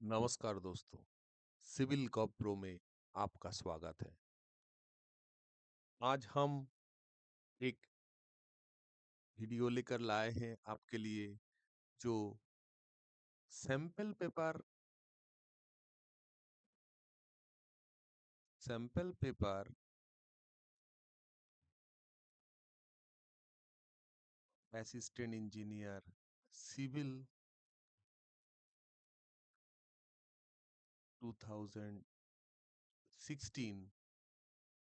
नमस्कार दोस्तों। Civil corp pro में आपका स्वागत है। आज हम एक वीडियो लेकर लाए हैं आपके लिए, जो sample paper sample paper assistant engineer civil 2016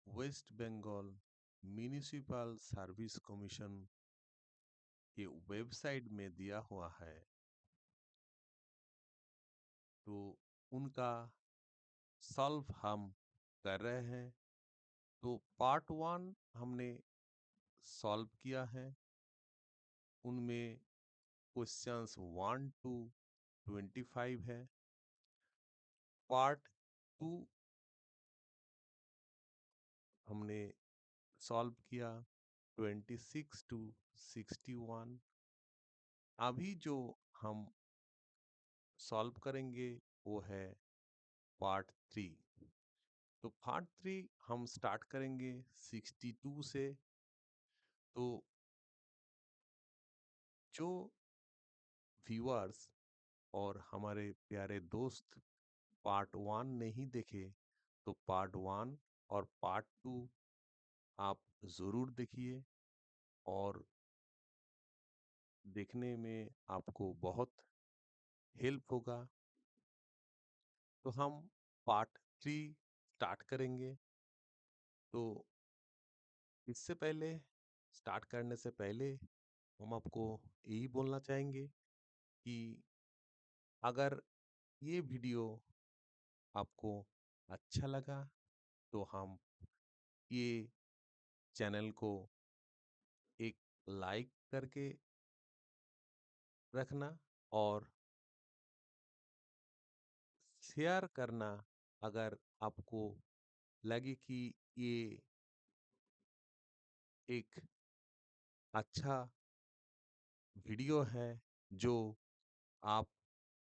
West Bengal municipal service commission के वेबसाइट में दिया हुआ है। तो उनका सॉल्व हम कर रहे हैं। तो पार्ट वन हमने सॉल्व किया है। उनमें क्वेश्चंस 1 to 25 है। पार्ट टू हमने सॉल्व किया 26 to 61। अभी जो हम सॉल्व करेंगे वो है पार्ट थ्री। तो पार्ट थ्री हम स्टार्ट करेंगे 62 से। तो जो व्यूअर्स और हमारे प्यारे दोस्त पार्ट वन नहीं देखे, तो पार्ट वन और पार्ट टू आप ज़रूर देखिए, और देखने में आपको बहुत हेल्प होगा। तो हम पार्ट थ्री स्टार्ट करेंगे। तो इससे पहले, स्टार्ट करने से पहले, हम आपको यही बोलना चाहेंगे कि अगर ये वीडियो आपको अच्छा लगा तो हम ये चैनल को एक लाइक करके रखना, और शेयर करना अगर आपको लगे कि ये एक अच्छा वीडियो है जो आप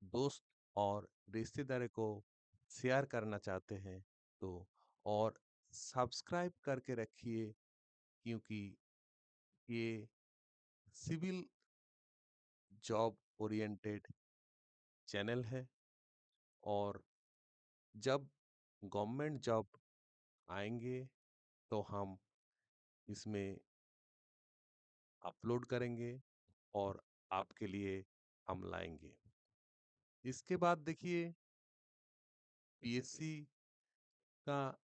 दोस्त और रिश्तेदार को शेयर करना चाहते हैं। तो और सब्सक्राइब करके रखिए, क्योंकि ये सिविल जॉब ओरिएंटेड चैनल है, और जब गवर्नमेंट जॉब आएंगे तो हम इसमें अपलोड करेंगे और आपके लिए हम लाएंगे। इसके बाद देखिए, पीएससी का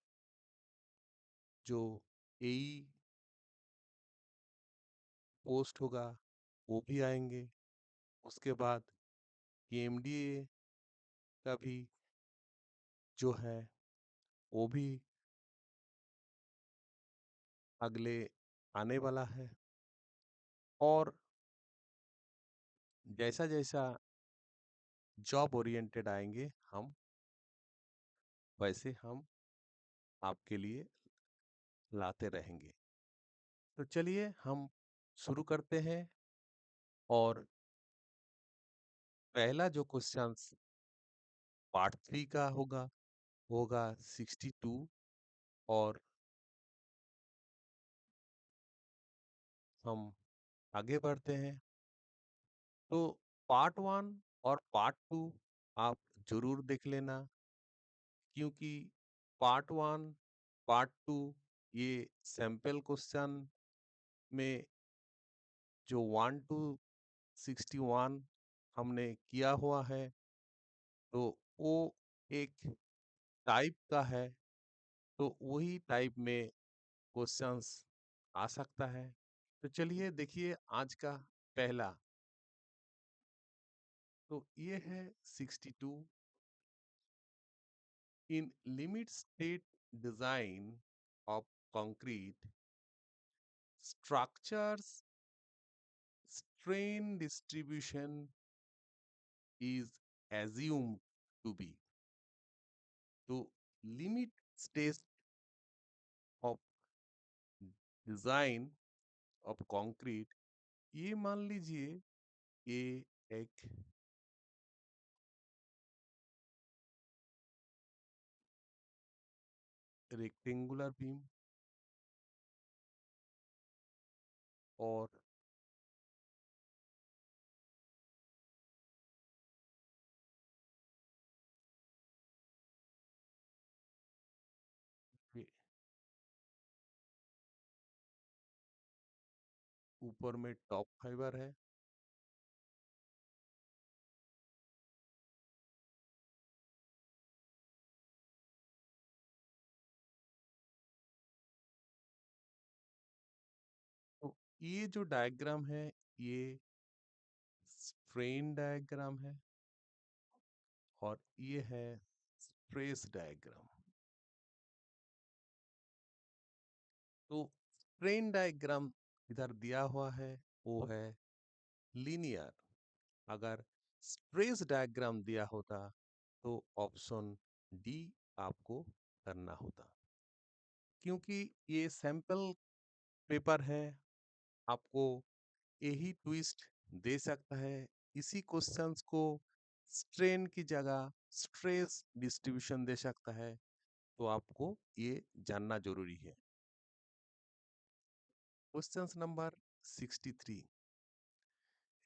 जो एई पोस्ट होगा वो भी आएंगे। उसके बाद केएमडीए का भी जो है वो भी अगले आने वाला है। और जैसा जैसा जॉब ओरिएंटेड आएंगे हम वैसे हम आपके लिए लाते रहेंगे। तो चलिए हम शुरू करते हैं। और पहला जो क्वेश्चन पार्ट थ्री का होगा 62। और हम आगे बढ़ते हैं। तो पार्ट वन और पार्ट टू आप जरूर देख लेना, क्योंकि पार्ट वन पार्ट टू ये सैंपल क्वेश्चन में जो 1 to 61 हमने किया हुआ है, तो वो एक टाइप का है। तो वही टाइप में क्वेश्चंस आ सकता है। तो चलिए देखिए आज का पहला। तो ये है 62। इन limit state design of concrete structures, strain distribution is assumed to be। तो limit state of design of concrete, ये मान लीजिए ये एक रेक्टेंगुलर बीम और ये ऊपर में टॉप फाइबर है। तो ये जो डायग्राम है ये स्ट्रेन डायग्राम है और ये है स्ट्रेस डायग्राम। तो स्ट्रेन डायग्राम इधर दिया हुआ है वो है लीनियर। अगर स्ट्रेस डायग्राम दिया होता तो ऑप्शन डी आपको करना होता, क्योंकि ये सैंपल पेपर है, आपको यही ट्विस्ट दे सकता है। इसी क्वेश्चंस को स्ट्रेन की जगह स्ट्रेस डिस्ट्रीब्यूशन दे सकता है, तो आपको ये जानना जरूरी है। Questions number 63,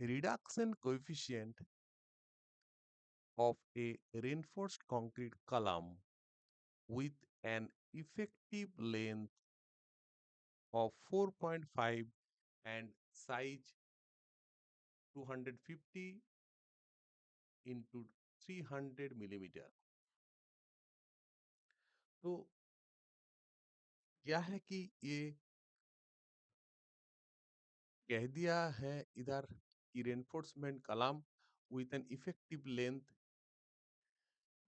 reduction coefficient of a reinforced concrete column with an effective length of 4.5 and size 250 into 300 millimeter। तो क्या है कि ये कह दिया है इधर कि reinforcement column with an effective length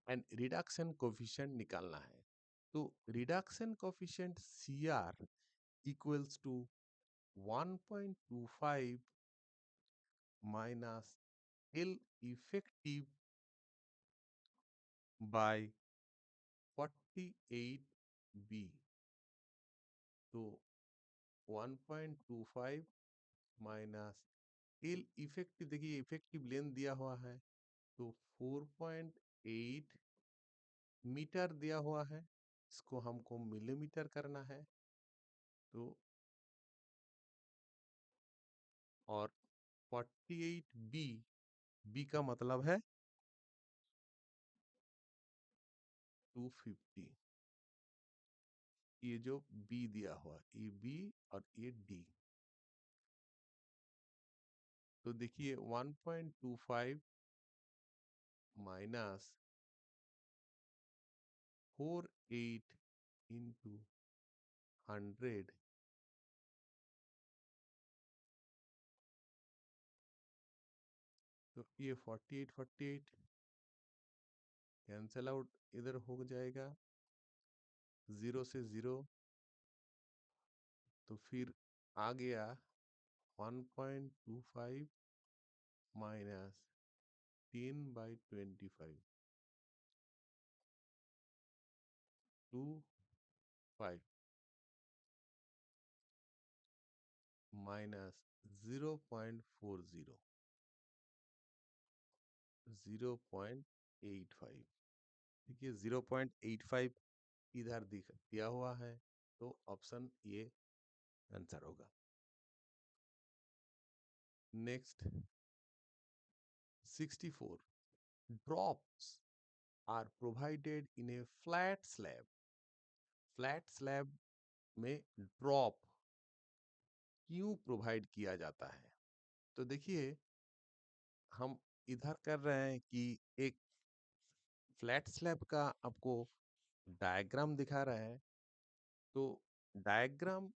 and reduction coefficient निकालना है। तो reduction coefficient C R equals to 1.25 minus L effective by 48 B. तो 1.25 माइनस एल इफेक्टिव, देखिए इफेक्टिव लेंथ दिया हुआ है तो 4.8 मीटर दिया हुआ है, इसको हमको मिलीमीटर करना है। तो और 48 बी, बी का मतलब है 250। ये जो बी दिया हुआ ये बी और ये डी। तो देखिए 1.25 माइनस 48 इंटू 100, तो ये 48 कैंसल आउट इधर हो जाएगा, जीरो से जीरो। तो फिर आ गया 1.25 माइनस 10/25, 25 माइनस 0.40, 0.85। देखिए 0.85 इधर दिख दिया हुआ है, तो ऑप्शन ये आंसर होगा। Next 64, drops are provided in a flat slab. Flat slab में ड्रॉप क्यों प्रोवाइड किया जाता है? तो देखिए हम इधर कर रहे हैं कि एक फ्लैट स्लैब का आपको डायग्राम दिखा रहे हैं। तो डायग्राम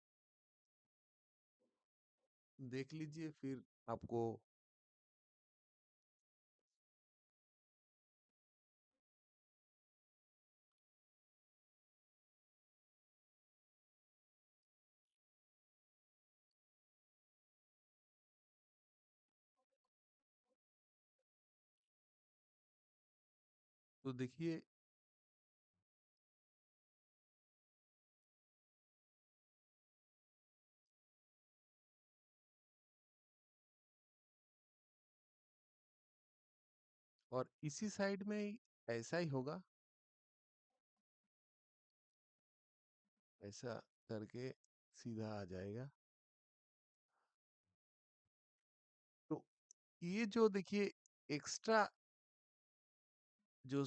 देख लीजिए, फिर आपको तो देखिए और इसी साइड में ऐसा ही होगा। ऐसा करके सीधा आ जाएगा। तो ये जो देखिए एक्स्ट्रा जो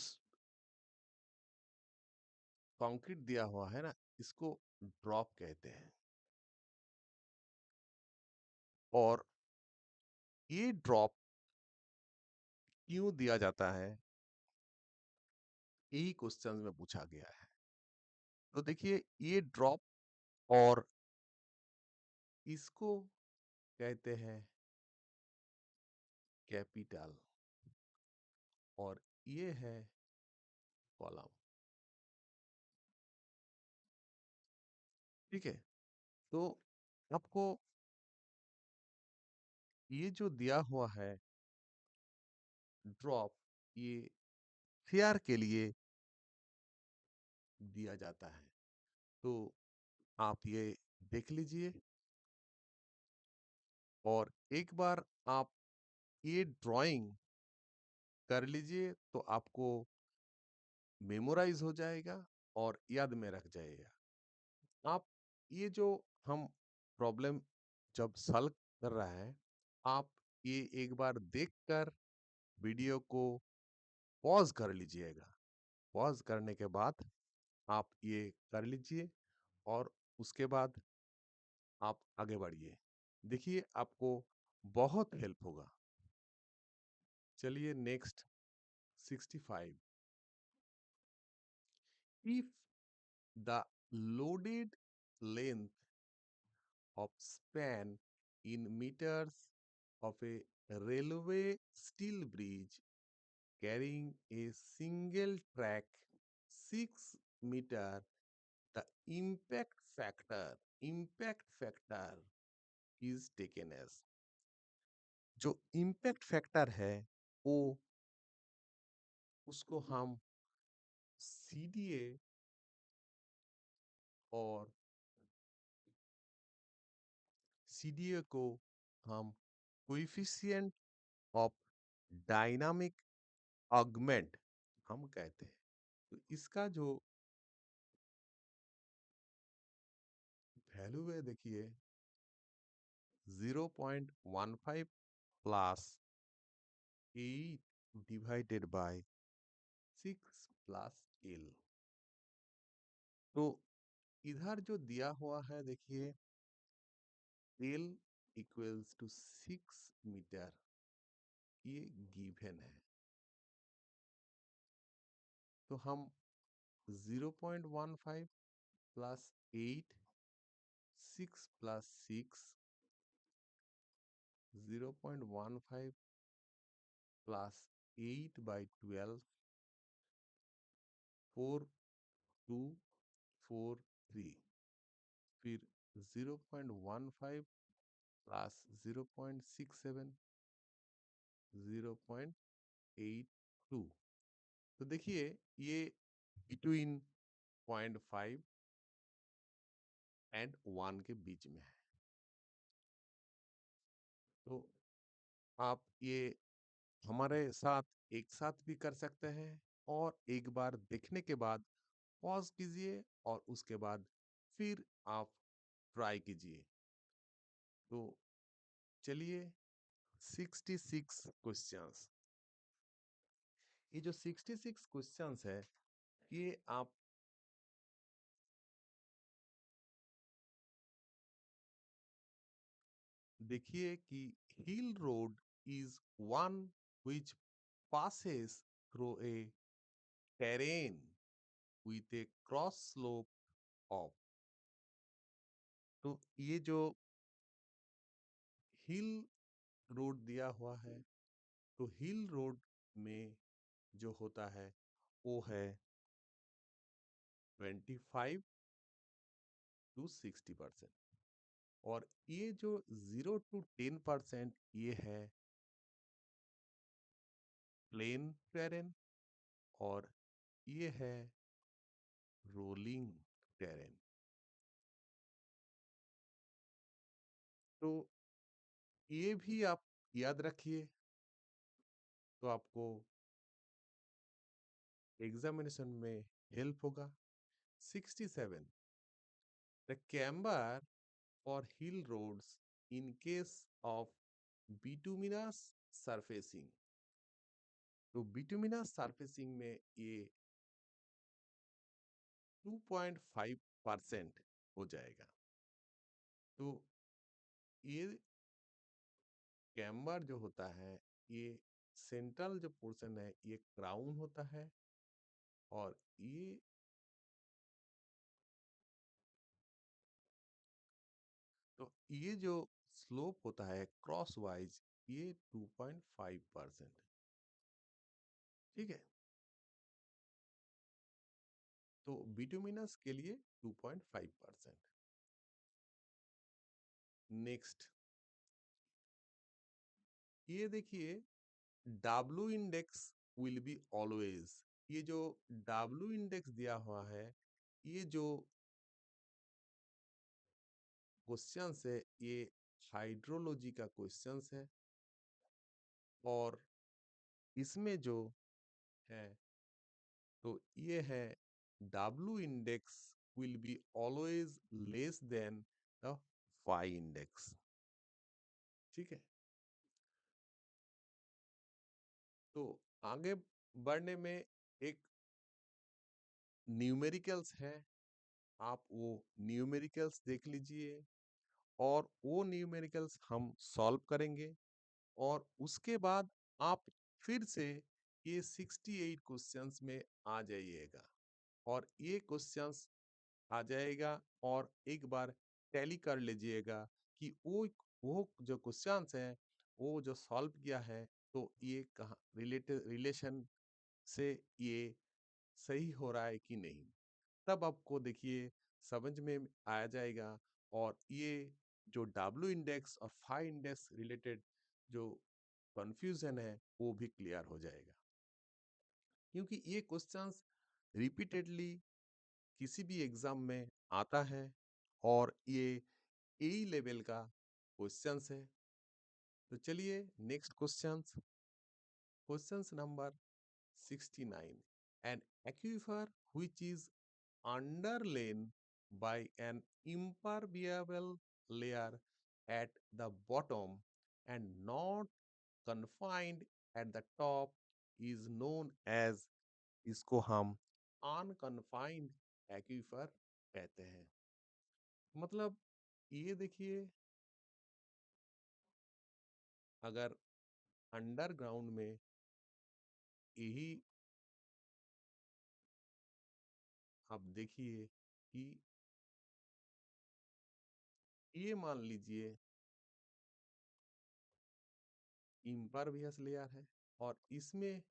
कंक्रीट दिया हुआ है ना, इसको ड्रॉप कहते हैं। और ये ड्रॉप क्यों दिया जाता है, यही क्वेश्चन में पूछा गया है। तो देखिए ये ड्रॉप, और इसको कहते हैं कैपिटल, और ये है कॉलम। ठीक है। तो आपको ये जो दिया हुआ है ड्रॉप, ये फेयर के लिए दिया जाता है। तो आप ये देख लीजिए, और एक बार आप ये ड्राइंग कर लीजिए तो आपको मेमोराइज हो जाएगा और याद में रख जाएगा। आप ये जो हम प्रॉब्लम जब सॉल्व कर रहे हैं, आप ये एक बार देखकर वीडियो को पॉज कर लीजिएगा। पॉज करने के बाद आप ये कर लीजिए, और उसके बाद आप आगे बढ़िए। देखिए आपको बहुत हेल्प होगा। चलिए next 65। If the loaded length of span in meters of a railway steel bridge carrying a single track 6 meter, the impact factor is taken as। जो impact factor है, वो उसको हम CDA और CDA को हम कोएफिशिएंट ऑफ डायनामिक ऑगमेंट हम कहते हैं। तो इसका जो वैल्यू है देखिए 0.15 plus 8 divided by 6 plus L. तो इधर जो दिया हुआ है देखिए एल इक्वल्स टू 6 मीटर, ये गिवन है। तो हम 0.15 प्लस 8, 6 प्लस 6, 0.15 प्लस 8/12, 4243, फिर 0.15 प्लस 0.67, 0.82। तो देखिए ये बिटवीन 0.5 एंड 1 के बीच में है। तो आप ये हमारे साथ एक साथ भी कर सकते हैं, और एक बार देखने के बाद पॉज कीजिए, और उसके बाद फिर आप ट्राई कीजिए। तो चलिए 66 क्वेश्चंस। ये जो 66 क्वेश्चंस है, ये आप देखिए कि hill road is one which passes through a terrain with a cross slope of। तो ये जो हिल रोड दिया हुआ है, तो हिल रोड में जो होता है वो है 25 to 60%। और ये जो 0 to 10% ये है प्लेन टेरेन, और ये है रोलिंग टेरेन। तो ये भी आप याद रखिए, तो आपको एग्जामिनेशन में हेल्प होगा। 67। The camber for hill roads in case of bituminous surfacing. तो bituminous surfacing में ये 2.5% हो जाएगा। तो ये कैम्बर जो होता है, ये सेंट्रल जो पोर्शन है ये क्राउन होता है, और ये जो स्लोप होता है क्रॉस वाइज, ये 2.5%। ठीक है, तो बिटुमिनस के लिए 2.5%। नेक्स्ट, ये देखिए, W index will be always. ये जो W इंडेक्स दिया हुआ है, ये जो क्वेश्चंस है, ये हाइड्रोलॉजी का क्वेश्चंस है, और इसमें जो है, तो ये है W index will be always less than the phi index. ठीक है, तो आगे बढ़ने में एक न्यूमेरिकल्स है, आप वो न्यूमेरिकल्स देख लीजिए, और वो न्यूमेरिकल्स हम सॉल्व करेंगे, और उसके बाद आप फिर से ये 68 क्वेश्चंस में आ जाइएगा, और ये क्वेश्चंस आ जाएगा, और एक बार टैली कर लीजिएगा कि वो जो क्वेश्चंस हैं वो जो सॉल्व किया है, तो ये कहाँ रिलेशन से ये सही हो रहा है कि नहीं। तब आपको देखिए समझ में आ जाएगा, और ये जो W इंडेक्स और फाई इंडेक्स रिलेटेड जो कंफ्यूजन है वो भी क्लियर हो जाएगा, क्योंकि ये क्वेश्चंस रिपीटेडली किसी भी एग्जाम में आता है, और ये ए लेवल का क्वेश्चंस है। तो चलिए next questions, questions number 69। An aquifer which is underlain by an impermeable layer at the bottom and not confined at the top is known as, इसको हम अनकन्फाइंड एक्वीफर कहते हैं। मतलब ये देखिए, अगर अंडरग्राउंड में यही आप देखिए कि ये मान लीजिए इम्परवियस लेयर है, और इसमें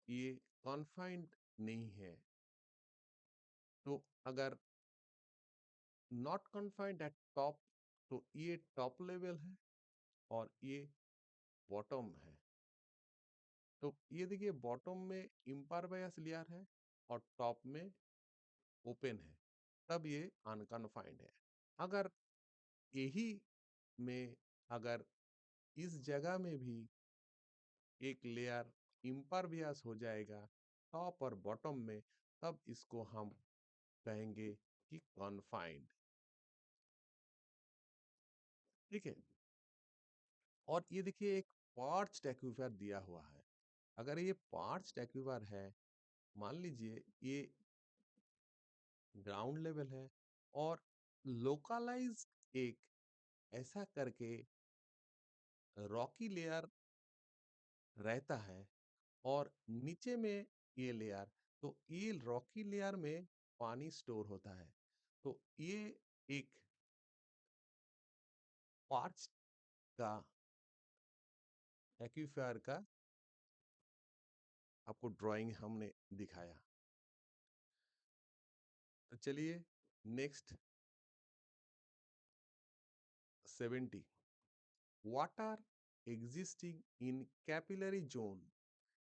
ये कॉन्फाइंड नहीं है, तो अगर नॉट कॉन्फाइंड एट टॉप, तो ये टॉप लेवल है, और ये बॉटम है। तो ये देखिए, बॉटम में इम्परवियस लेयर है, और टॉप में ओपन है, तब ये अनकन्फाइंड है। अगर यही में, अगर इस जगह में भी एक लेयर इम्परवियस हो जाएगा टॉप और बॉटम में, तब इसको हम कहेंगे कि कॉन्फाइंड। ठीक है, और ये देखिए एक पार्च्ड एक्वीफर दिया हुआ है। अगर ये पार्च्ड एक्वीफर है, मान लीजिए ये ग्राउंड लेवल है, और लोकलाइज्ड एक ऐसा करके रॉकी लेयर रहता है, और नीचे में ये लेयर, तो ये रॉकी लेयर में पानी स्टोर होता है। तो ये एक पार्च का एक्वीफायर का आपको ड्राइंग हमने दिखाया। तो चलिए next 70। Water existing in capillary zone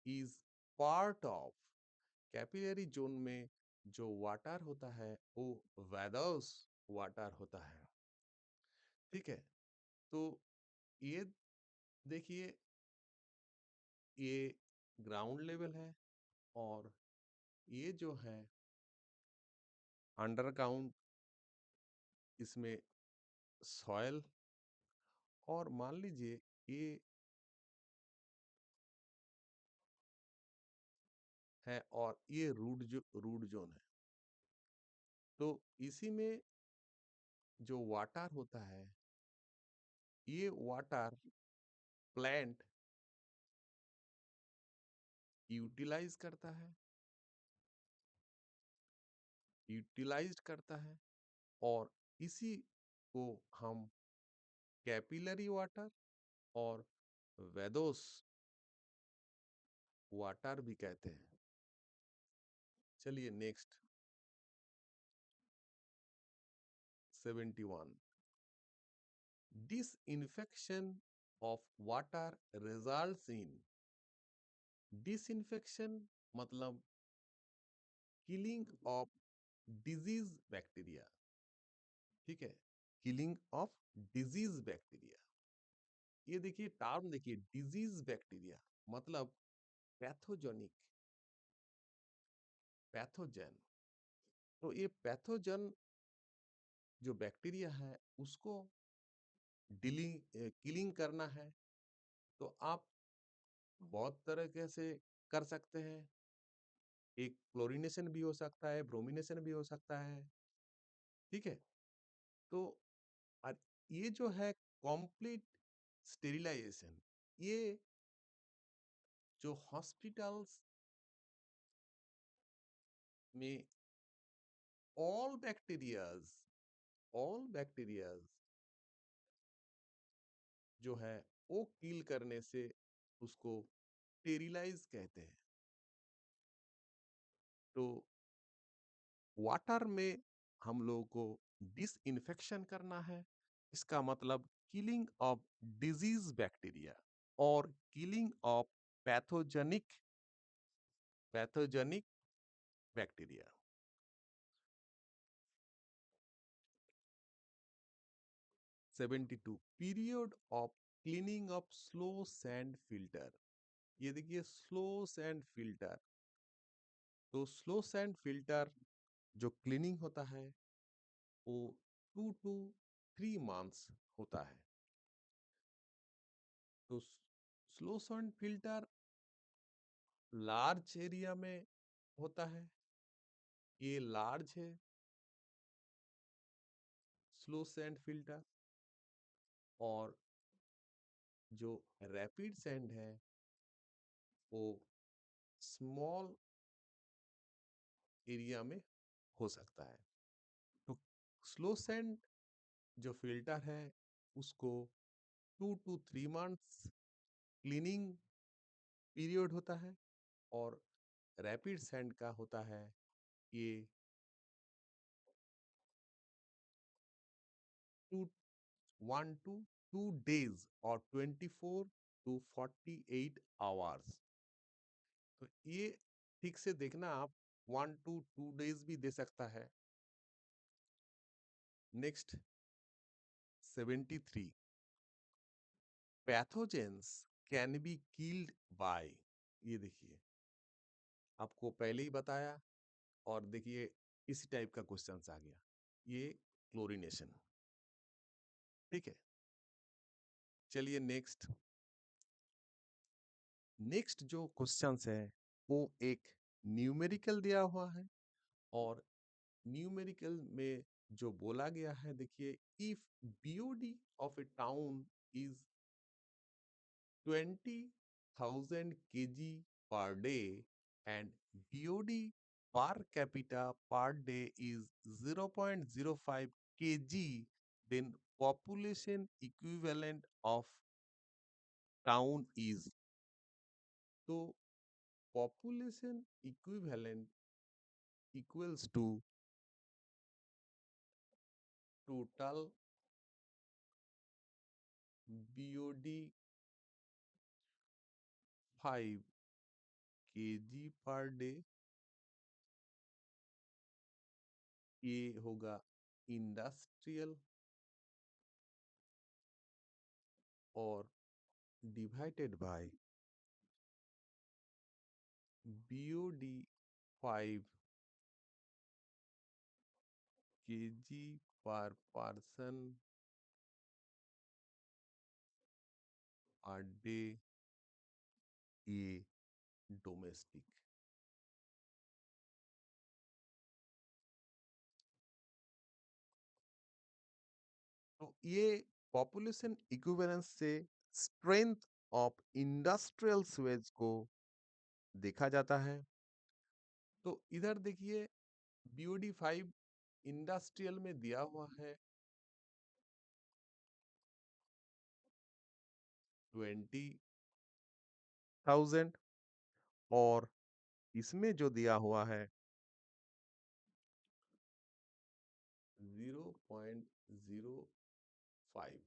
is part of, capillary zone में जो वाटर होता है वो वेदर्स वाटर होता है। ठीक है, तो ये देखिए, ये ग्राउंड लेवल है, और ये जो है अंडर काउंट इसमें सॉयल, और मान लीजिए ये है और ये रूट जोन है। तो इसी में जो वाटर होता है, ये वाटर प्लांट यूटिलाइज करता है, यूटिलाइज करता है, और इसी को हम कैपिलरी वाटर और वेदोस वाटर भी कहते हैं। चलिए next 71, disinfection of water results in, disinfection मतलब किलिंग ऑफ डिजीज बैक्टीरिया, ठीक है, किलिंग ऑफ डिजीज बैक्टीरिया। ये देखिए टर्म, देखिए डिजीज बैक्टीरिया मतलब पैथोजेनिक, पैथोजन। तो ये पैथोजन जो बैक्टीरिया है उसको डीलिंग किलिंग करना है, तो आप बहुत तरह से कर सकते हैं। एक क्लोरीनेशन भी हो सकता है, ब्रोमिनेशन भी हो सकता है, ठीक है। तो और ये जो है कंप्लीट स्टेरिलाइजेशन, ये जो हॉस्पिटल्स में ऑल बैक्टीरियाज, ऑल बैक्टीरियाज जो है वो किल करने से उसको स्टेरिलाइज कहते हैं। तो वाटर में हम लोगों को डिसइंफेक्शन करना है, इसका मतलब किलिंग ऑफ डिजीज बैक्टीरिया और killing of pathogenic, pathogenic bacteria. 72, period of cleaning of slow sand filter. ये देखिए स्लो सैंड फिल्टर, तो स्लो सैंड फिल्टर जो क्लीनिंग होता है वो 2 to 3 months होता है। तो slow sand filter large area में होता है, ये लार्ज है स्लो सैंड फिल्टर, और जो रैपिड सैंड है वो स्मॉल एरिया में हो सकता है। तो स्लो सैंड जो फिल्टर है उसको 2 to 3 months क्लीनिंग पीरियड होता है, और रैपिड सैंड का होता है ये 1 to 2 days और 24 to 48 hours। तो ये ठीक से देखना आप, 1 to 2 days भी दे सकता है। Next 73, pathogens can be killed by. ये देखिए आपको पहले ही बताया, और देखिए इसी टाइप का क्वेश्चन आ गया, ये क्लोरीनेशन, ठीक है। चलिए नेक्स्ट, नेक्स्ट जो क्वेश्चंस है वो एक न्यूमेरिकल दिया हुआ है, और न्यूमेरिकल में जो बोला गया है, देखिए if BOD of A town is 20,000 kg per day and BOD per capita per day is 0.05 kg, then population equivalent of town is। तो population equivalent equals to total BOD 5 kg per day, ये होगा industrial, और divided by BOD 5 KG पर person per day, ये domestic. तो ये population equivalence से strength of industrial Suez को देखा जाता है। तो इधर देखिए बीओडी 5 इंडस्ट्रियल में दिया हुआ है 20,000, और इसमें जो दिया हुआ है 0.05।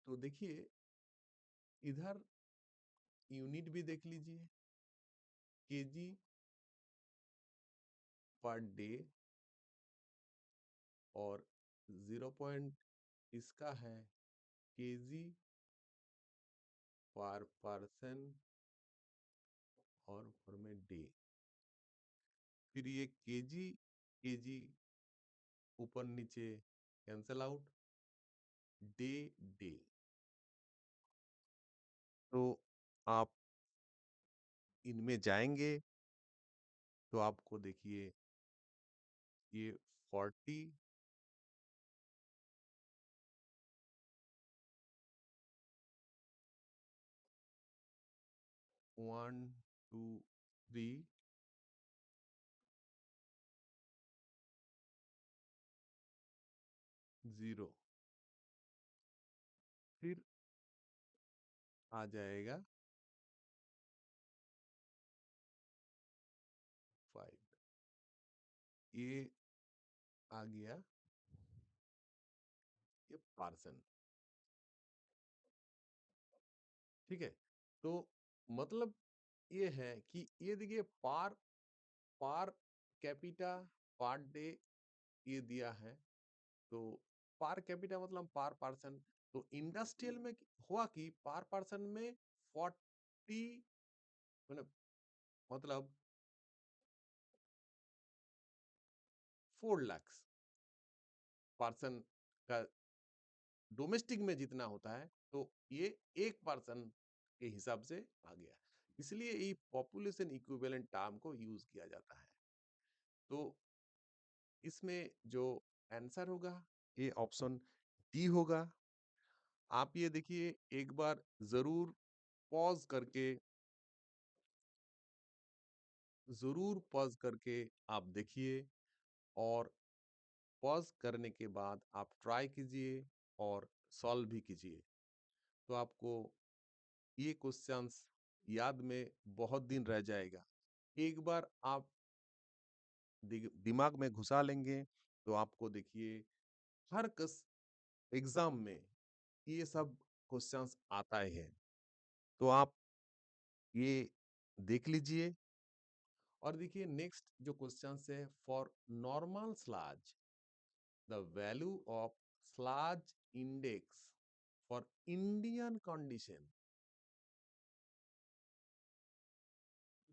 तो देखिए इधर यूनिट भी देख लीजिए, केजी पर डे, और 0 पॉइंट इसका है केजी पर पर्सन और ऊपर में डे। फिर ये केजी केजी ऊपर नीचे कैंसल आउट, डे डे। तो आप इनमें जाएंगे तो आपको देखिए ये 40, 1 2 3 0, फिर आ जाएगा 5, ये आ गया ये पार्सन। ठीक है, तो मतलब ये है कि ये देखिए पार पार कैपिटा पर डे ये दिया है। तो पार कैपिटा मतलब पार पर्सन। तो इंडस्ट्रियल में हुआ कि पार पर्सन में 40, मतलब 4 लाख पर्सन का डोमेस्टिक में जितना होता है, तो ये एक पर्सन के हिसाब से आ गया। इसलिए ये पॉपुलेशन इक्विवेलेंट टर्म को यूज किया जाता है। तो इसमें जो आंसर होगा ये ऑप्शन डी होगा। आप ये देखिए एक बार जरूर पॉज करके, जरूर पॉज करके आप देखिए, और पॉज करने के बाद आप ट्राई कीजिए और सॉल्व भी कीजिए। तो आपको ये क्वेश्चंस याद में बहुत दिन रह जाएगा। एक बार आप दिमाग में घुसा लेंगे तो आपको देखिए हर एग्जाम में ये सब क्वेश्चंस आता ही है। तो आप ये देख लीजिए। और देखिए नेक्स्ट जो क्वेश्चन है, for normal sludge the value of sludge index for Indian condition.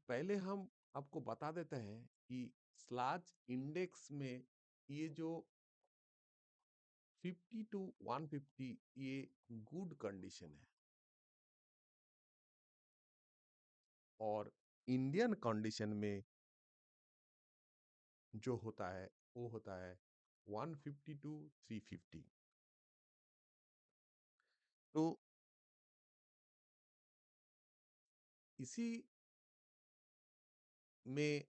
पहले हम आपको बता देते हैं कि स्लाज इंडेक्स में ये जो 50 टू 150 ये गुड कंडीशन है, और इंडियन कंडीशन में जो होता है वो होता है 150 टू 350। तो इसी में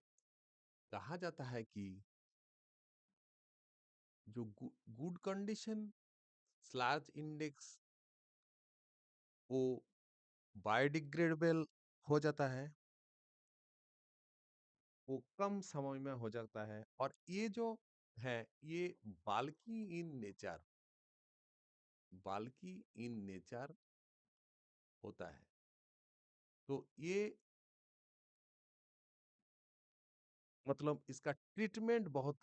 कहा जाता है कि जो गुड कंडीशन स्लैश इंडेक्स वो बायोडिग्रेडेबल हो जाता है, वो कम समय में हो जाता है, और ये जो है ये Balki in nature, Balki in nature होता है। तो ये मतलब इसका ट्रीटमेंट बहुत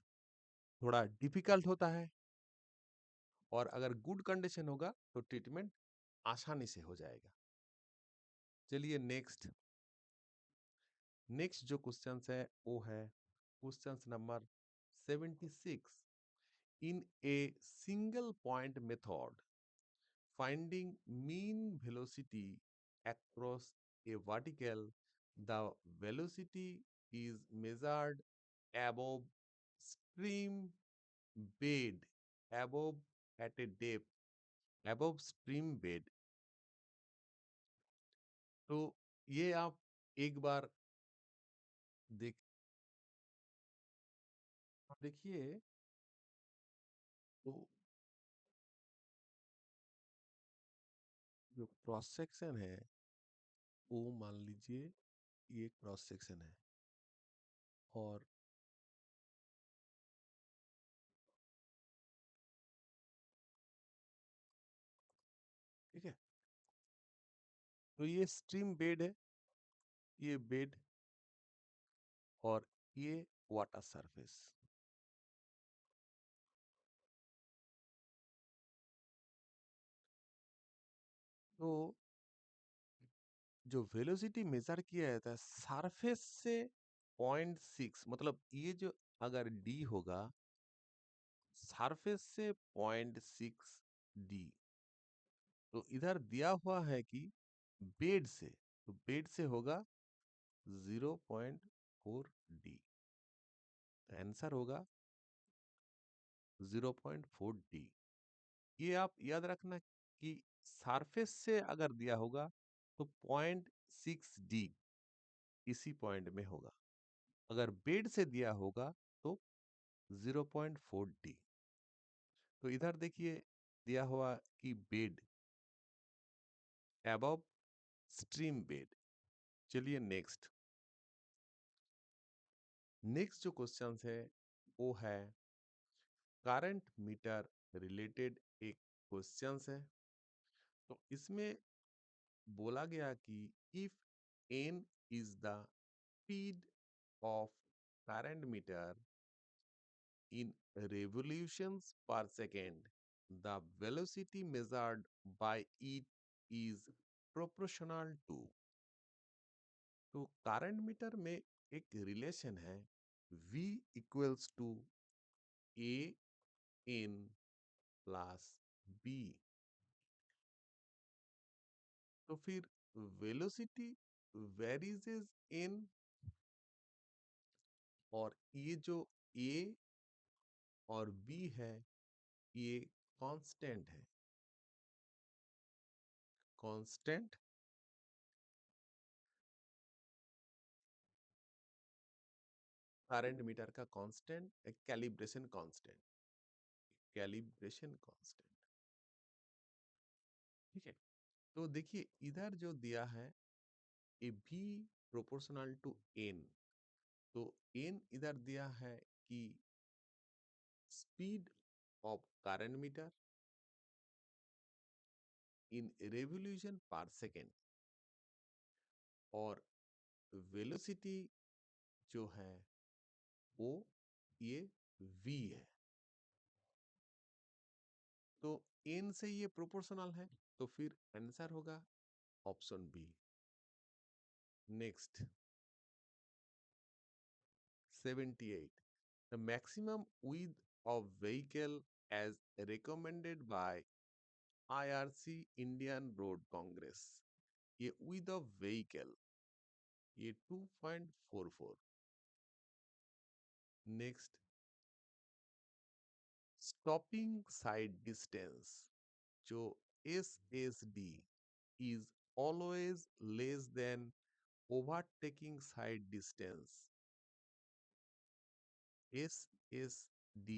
थोड़ा डिफिकल्ट होता है, और अगर गुड कंडीशन होगा तो ट्रीटमेंट आसानी से हो जाएगा। चलिए नेक्स्ट नेक्स्ट जो क्वेश्चन है वो है Questions number 76. In a single point method, finding mean velocity across a vertical, the velocity is measured above stream bed, above at a depth, above stream bed. तो ये आप एक बार देख देखिए। तो जो क्रॉस सेक्शन है वो मान लीजिए ये क्रॉस सेक्शन है और ठीक है। तो ये स्ट्रीम बेड है, ये बेड और ये वाटर सरफेस। तो जो वेलोसिटी मेजर किया जाता है सरफेस से 0.6, मतलब ये जो अगर डी होगा सरफेस से 0.6 डी, तो इधर दिया हुआ है कि बेड से, तो बेड से होगा 0.4 डी। आंसर होगा 0.4 डी। ये आप याद रखना कि सरफेस से अगर दिया होगा तो 0.6 डी इसी पॉइंट में होगा, अगर बेड से दिया होगा तो 0.4 डी। तो इधर देखिए दिया हुआ कि बेड अबव स्ट्रीम बेड। चलिए नेक्स्ट, नेक्स्ट जो क्वेश्चन है वो है करंट मीटर रिलेटेड एक क्वेश्चन है। तो इसमें बोला गया कि if N is the speed of current meter in revolutions per second, the velocity measured by it is proportional to। तो करंट मीटर में एक रिलेशन है V equals to A N plus B. तो फिर वेलोसिटी वेरीजेज इन, और ये जो ए और बी है ये कांस्टेंट है, कांस्टेंट करंट मीटर का कांस्टेंट, एक कैलिब्रेशन कांस्टेंट, कैलिब्रेशन कांस्टेंट। ठीक है। तो देखिए इधर जो दिया है A B proportional to N, तो एन इधर दिया है कि speed of current meter in revolution per second, और वेलोसिटी जो है वो ये v है। तो n से ये प्रोपोर्शनल है, तो फिर आंसर होगा option B. Next 78, the maximum width of vehicle as recommended by IRC Indian Road Congress, ये width of vehicle ये 2.44। नेक्स्ट स्टॉपिंग साइड डिस्टेंस जो SSD is always less than overtaking side distance, SSD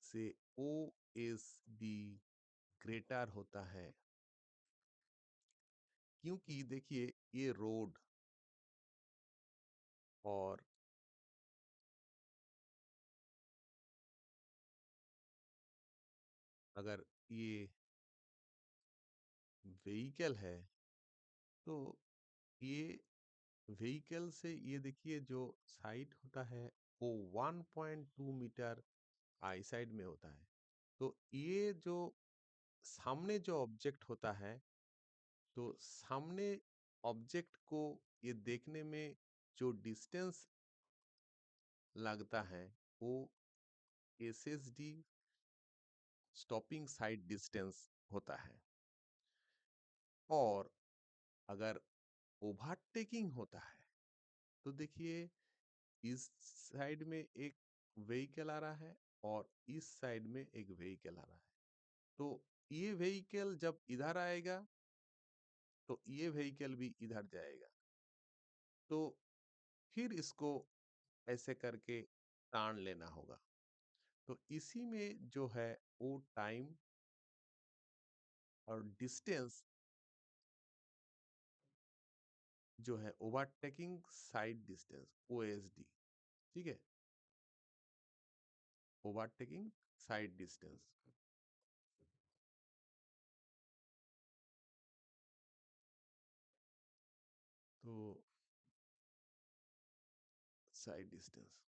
से OSD greater होता है, क्योंकि देखिए ये road और अगर ये व्हीकल है तो ये व्हीकल से ये देखिए जो साइट होता है वो 1.2 मीटर आई साइड में होता है। तो ये जो सामने जो ऑब्जेक्ट होता है, तो सामने ऑब्जेक्ट को ये देखने में जो डिस्टेंस लगता है वो एसएसडी स्टॉपिंग साइड डिस्टेंस होता है। और अगर ओवरटेकिंग होता है तो देखिए इस साइड में एक व्हीकल आ रहा है और इस साइड में एक व्हीकल आ रहा है। तो ये व्हीकल जब इधर आएगा तो ये व्हीकल भी इधर जाएगा। तो फिर इसको ऐसे करके टार्न लेना होगा। तो इसी में जो है वो टाइम और डिस्टेंस जो है ओवरटेकिंग साइड डिस्टेंस ओएसडी, ठीक है, ओवरटेकिंग साइड डिस्टेंस। तो साइड डिस्टेंस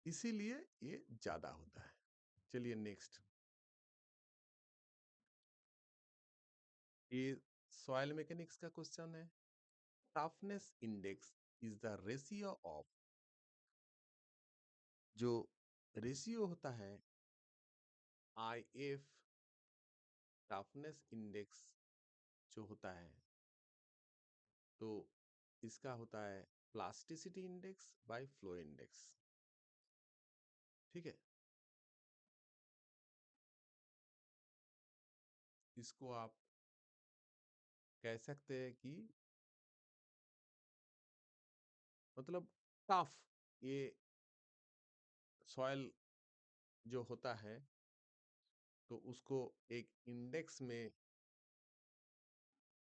इसीलिए ये ज्यादा होता है। चलिए नेक्स्ट, ये सॉइल मैकेनिक्स का क्वेश्चन है। Toughness index is the ratio of, जो रेशियो होता है आई एफ, टफनेस इंडेक्स जो होता है तो इसका होता है plasticity index bye flow index, ठीक है। इसको आप कह सकते हैं कि मतलब टफ, ये सॉइल जो होता है तो उसको एक इंडेक्स में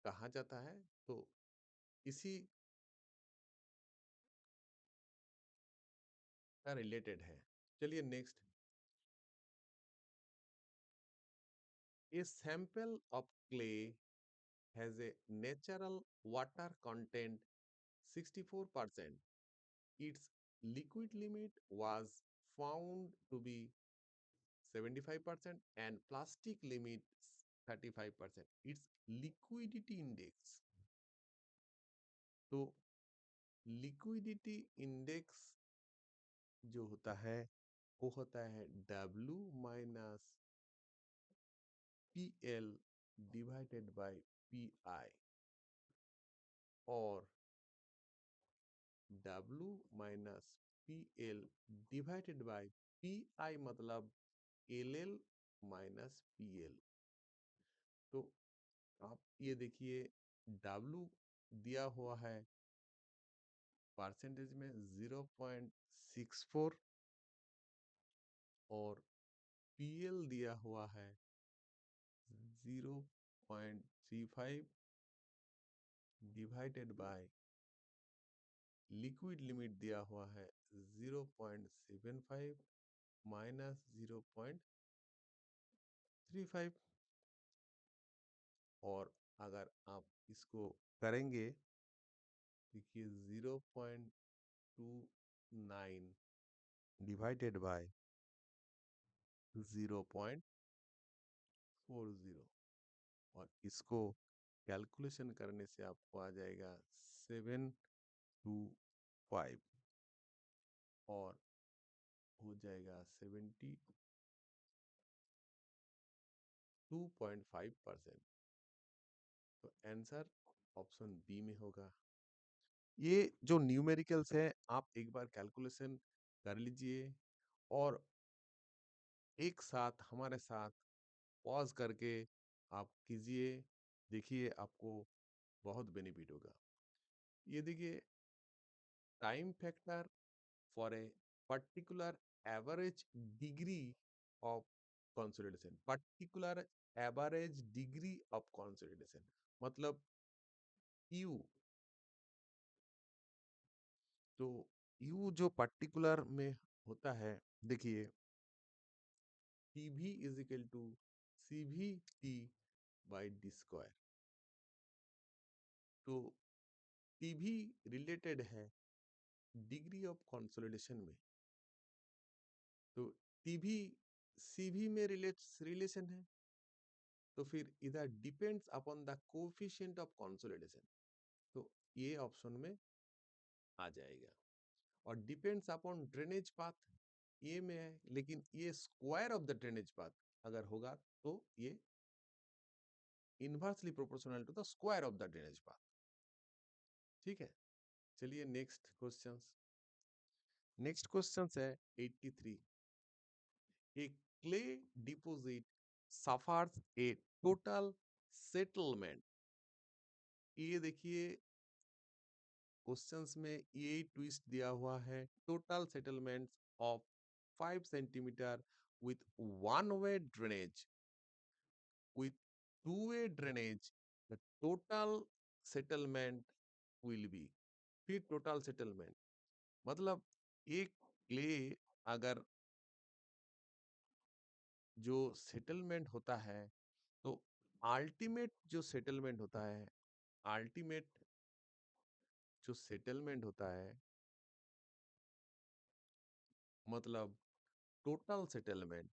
कहा जाता है। तो इसी का रिलेटेड है। चलिए next, a sample of clay has a natural water content 64%. Its liquid limit was found to be 75% and plastic limit 35%. Its liquidity index, तो लिक्विडिटी इंडेक्स जो होता है वो होता है W minus PL divided by PI। और W minus PL divided by PI मतलब LL minus PL। तो आप ये देखिए W दिया हुआ है परसेंटेज में 0.64 और PL दिया हुआ है 0.35 डिवाइडेड बाय लिक्विड लिमिट दिया हुआ है 0.75 माइनस 0.35। और अगर आप इसको करेंगे देखिए 0.29 डिवाइडेड बाय 0.40 और इसको कैलकुलेशन करने से आपको आ जाएगा 725 और हो जाएगा 72.5%। तो आंसर ऑप्शन बी में होगा। ये जो न्यूमेरिकल्स है आप एक बार कैलकुलेशन कर लीजिए और एक साथ हमारे साथ पॉज करके आप कीजिए, देखिए आपको बहुत बेनिफिट होगा। ये देखिए time factor for a particular average degree of consolidation, particular average degree of consolidation मतलब यू। तो यू जो पर्टिकुलर में होता है देखिए TV is equal to CV T by D square. तो टीवी रिलेटेड है डिग्री ऑफ कंसोलिडेशन में, तो टीवी सीवी में रिलेशन है। तो फिर इधर depends upon the coefficient of consolidation. तो ये ऑप्शन में आ जाएगा। और डिपेंड्स अपॉन ड्रेनेज पाथ ये में है, लेकिन ये square of the drainage path अगर होगा तो ये inversely proportional to the square of the drainage path. ठीक है, चलिए नेक्स्ट क्वेश्चंस। नेक्स्ट क्वेश्चंस है 83। A clay deposit suffers a total settlement। ये देखिए क्वेश्चंस में ये ट्विस्ट दिया हुआ है, total settlement of 5 centimetre with one-way drainage, with two-way drainage, the total settlement will be। फिर टोटल सेटलमेंट मतलब एक क्ले अगर जो सेटलमेंट होता है तो अल्टीमेट जो सेटलमेंट होता है, अल्टीमेट जो सेटलमेंट होता है मतलब टोटल सेटलमेंट,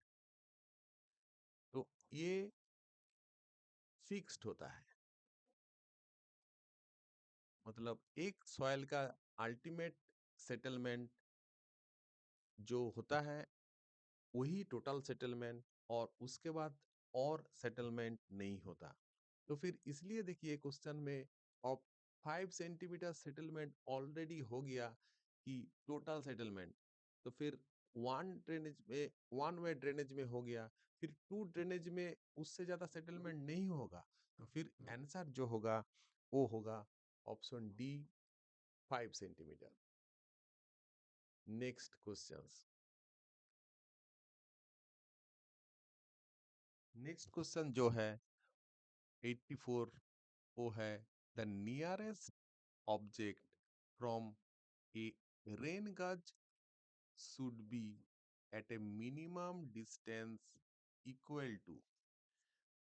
तो ये फिक्स्ड होता है। मतलब एक सॉइल का अल्टीमेट सेटलमेंट जो होता है वही टोटल सेटलमेंट, और उसके बाद और सेटलमेंट नहीं होता। तो फिर इसलिए देखिए क्वेश्चन में ऑफ 5 सेंटीमीटर सेटलमेंट ऑलरेडी हो गया कि टोटल सेटलमेंट, तो फिर वन ड्रेनेज में, वन वे ड्रेनेज में हो गया, फिर टू ड्रेनेज में उससे ज्यादा सेटलमेंट नहीं होगा। तो फिर आंसर जो होगा वो होगा option D, 5 centimetre. Next questions. Next question जो है 84 वो है the nearest object from a rain gauge should be at a minimum distance equal to.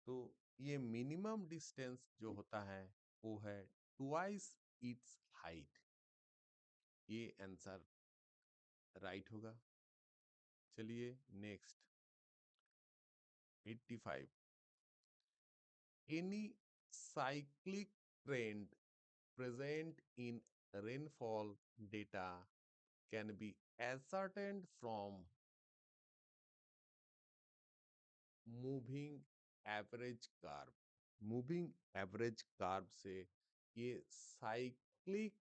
तो ये मिनिमम डिस्टेंस जो होता है वो है ट्वाइस इट्स हाइट। ये आंसर राइट होगा। चलिए next 85। Any cyclic trend present in rainfall data can be ascertained from moving average curve। Moving average curve से ये साइक्लिक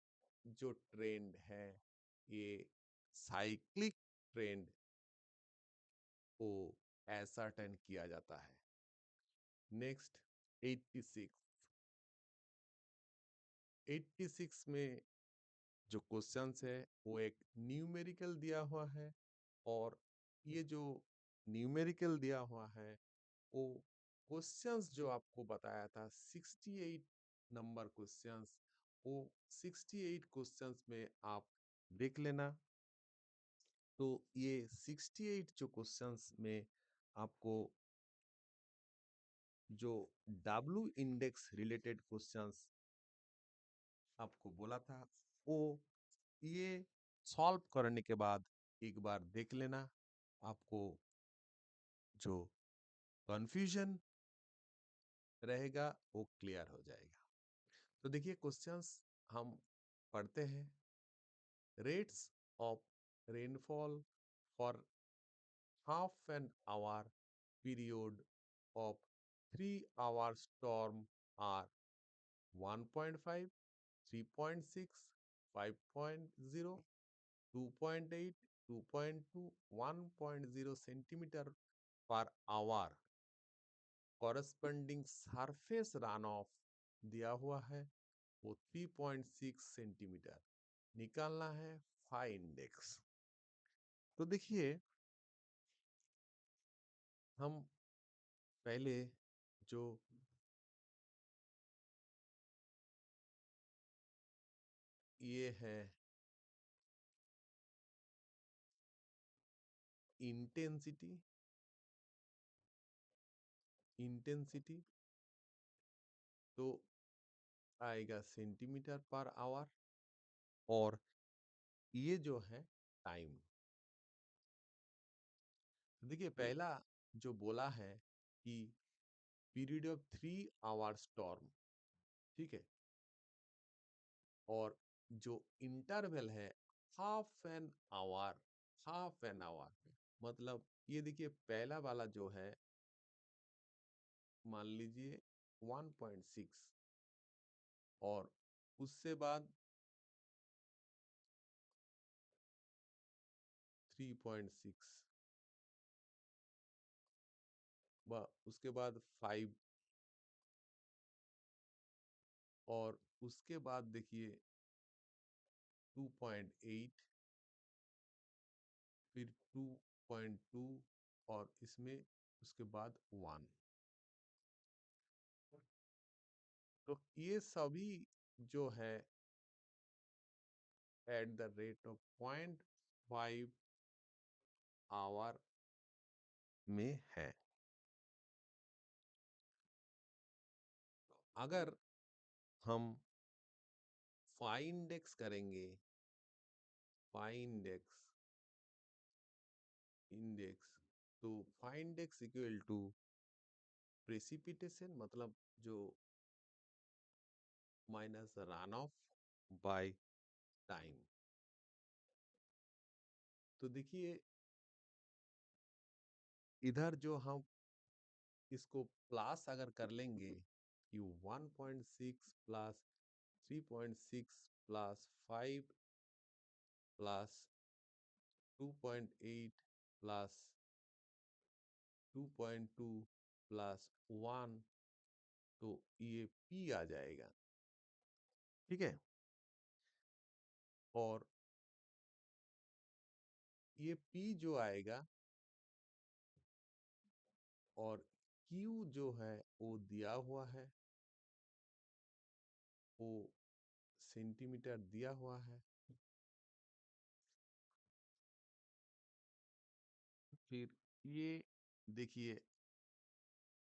जो ट्रेंड है, ये साइक्लिक ट्रेंड को एसर्टेन किया जाता है। नेक्स्ट 86। 86 में जो क्वेश्चंस है वो एक न्यूमेरिकल दिया हुआ है, और ये जो न्यूमेरिकल दिया हुआ है वो क्वेश्चंस जो आपको बताया था 68 नंबर क्वेश्चंस, वो 68 क्वेश्चंस में आप देख लेना। तो ये 68 जो क्वेश्चंस में आपको जो डब्ल्यू इंडेक्स रिलेटेड क्वेश्चंस आपको बोला था, वो ये सॉल्व करने के बाद एक बार देख लेना, आपको जो कंफ्यूजन रहेगा वो क्लियर हो जाएगा। तो देखिए क्वेश्चंस हम पढ़ते हैं। Rates of rainfall for half an hour period of 3 hour storm are 1.5, 3.6, 5.0, 2.8, 2.2, 1.0 centimetre per hour. Corresponding surface run off दिया हुआ है वो 3.6 सेंटीमीटर। निकालना है फाई इंडेक्स। तो देखिए हम पहले जो ये है इंटेंसिटी, इंटेंसिटी तो आएगा सेंटीमीटर पर आवर, और ये जो है टाइम। देखिए पहला जो बोला है कि पीरियड ऑफ 3 आवर स्टॉर्म, ठीक है, और जो इंटरवल है हाफ हाफ एन आवर मतलब ये देखिए पहला वाला जो है मान लीजिए 1.6 और उससे बाद 3.6 उसके बाद 5 और उसके बाद देखिए 2.8 फिर 2.2 और इसमें उसके बाद 1। तो ये सभी जो है at the rate of 0.5 hour में है। अगर हम फाई इंडेक्स करेंगे, फाई इंडेक्स इंडेक्स तो phi index equal to precipitation मतलब जो minus run off by time. तो देखिए इधर जो हम इसको प्लस अगर कर लेंगे कि 1.6 plus 3.6 plus 5 plus 2.8 plus 2.2 plus 1 तो ये पी आ जाएगा। ठीक है। और ये पी जो आएगा और क्यू जो है वो दिया हुआ है, वो सेंटीमीटर दिया हुआ है। फिर ये देखिए